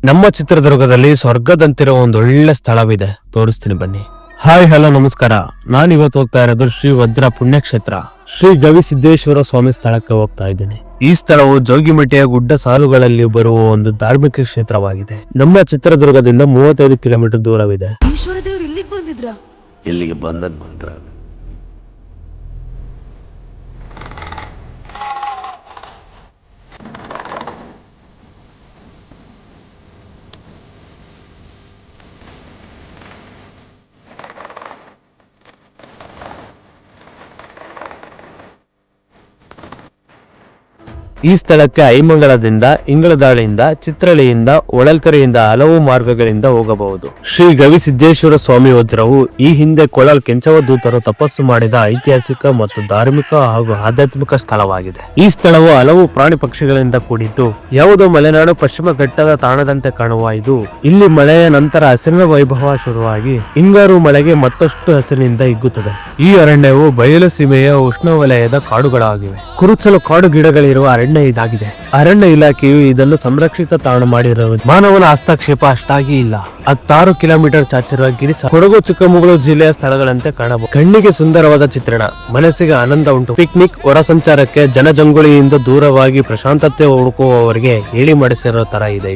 ನಮ್ಮ ಚಿತ್ರದುರ್ಗದಲ್ಲಿ ಸ್ವರ್ಗದಂತಿರೋ ಒಂದೊಳ್ಳೆ ಸ್ಥಳವಿದೆ, ತೋರಿಸ್ತೀನಿ ಬನ್ನಿ. ಹಾಯ್ ಹಲೋ ನಮಸ್ಕಾರ. ನಾನು ಇವತ್ತು ಹೋಗ್ತಾ ಇರೋದು ಶ್ರೀ ವಜ್ರ ಪುಣ್ಯಕ್ಷೇತ್ರ ಶ್ರೀ ಗವಿಸಿದ್ದೇಶ್ವರ ಸ್ವಾಮಿ ಸ್ಥಳಕ್ಕೆ ಹೋಗ್ತಾ ಇದ್ದೀನಿ. ಈ ಸ್ಥಳವು ಜೋಗಿಮಟ್ಟಿಯ ಗುಡ್ಡ ಸಾಲುಗಳಲ್ಲಿ ಬರುವ ಒಂದು ಧಾರ್ಮಿಕ ಕ್ಷೇತ್ರವಾಗಿದೆ. ನಮ್ಮ ಚಿತ್ರದುರ್ಗದಿಂದ 35 ಕಿಲೋಮೀಟರ್ ದೂರವಿದೆ. ಈಶ್ವರ ದೇವರು ಇಲ್ಲಿಗೆ ಬಂದಿದ್ರ? ಇಲ್ಲಿಗೆ ಬಂದದ್ ಮಾತ್ರ. ಈ ಸ್ಥಳಕ್ಕೆ ಐಮಂಗಲದಿಂದ, ಇಂಗಳದಾಳಿಯಿಂದ, ಚಿತ್ರಳಿಯಿಂದ, ಹೊಳಲ್ಕೆರೆಯಿಂದ ಹಲವು ಮಾರ್ಗಗಳಿಂದ ಹೋಗಬಹುದು. ಶ್ರೀ ಗವಿಸಿದ್ದೇಶ್ವರ ಸ್ವಾಮಿ ವಜ್ರವು ಈ ಹಿಂದೆ ಕೊಳಲ್ ಕೆಂಚವ ದೂತರು ತಪಸ್ಸು ಮಾಡಿದ ಐತಿಹಾಸಿಕ ಮತ್ತು ಧಾರ್ಮಿಕ ಹಾಗೂ ಆಧ್ಯಾತ್ಮಿಕ ಸ್ಥಳವಾಗಿದೆ. ಈ ಸ್ಥಳವು ಹಲವು ಪ್ರಾಣಿ ಪಕ್ಷಿಗಳಿಂದ ಕೂಡಿದ್ದು ಯಾವುದೋ ಮಲೆನಾಡು ಪಶ್ಚಿಮ ಘಟ್ಟದ ತಾಣದಂತೆ ಕಾಣುವ ಇದು ಇಲ್ಲಿ ಮಳೆಯ ನಂತರ ಹಸಿರಿನ ವೈಭವ ಶುರುವಾಗಿ ಹಿಂಗಾರು ಮಳೆಗೆ ಮತ್ತಷ್ಟು ಹಸಿರಿನಿಂದ ಹಿಗ್ಗುತ್ತದೆ. ಈ ಅರಣ್ಯವು ಬಯಲು ಸೀಮೆಯ ಉಷ್ಣವಲಯದ ಕಾಡುಗಳಾಗಿವೆ. ಕುರುಚಲು ಕಾಡು ಗಿಡಗಳಿರುವ ಅರಣ್ಯ ಇದಾಗಿದೆ. ಅರಣ್ಯ ಇಲಾಖೆಯು ಇದನ್ನು ಸಂರಕ್ಷಿತ ತಾಣ ಮಾಡಿರುವುದು. ಮಾನವನ ಹಸ್ತಕ್ಷೇಪ ಅಷ್ಟಾಗಿ ಇಲ್ಲ. 16 ಕಿಲೋಮೀಟರ್ ಚಾಚಿರುವ ಗಿರಿಸ ಕೊಡಗು ಚಿಕ್ಕಮಗಳೂರು ಜಿಲ್ಲೆಯ ಸ್ಥಳಗಳಂತೆ ಕಾಣಬಹುದು. ಕಣ್ಣಿಗೆ ಸುಂದರವಾದ ಚಿತ್ರಣ, ಮನಸ್ಸಿಗೆ ಆನಂದ ಉಂಟು. ಪಿಕ್ನಿಕ್, ಹೊರ ಸಂಚಾರಕ್ಕೆ, ಜನಜಂಗುಳಿಯಿಂದ ದೂರವಾಗಿ ಪ್ರಶಾಂತತೆ ಹುಡುಕುವವರಿಗೆ ಹೇಳಿ ಮಾಡಿಸಿರೋ ತರ ಇದೆ.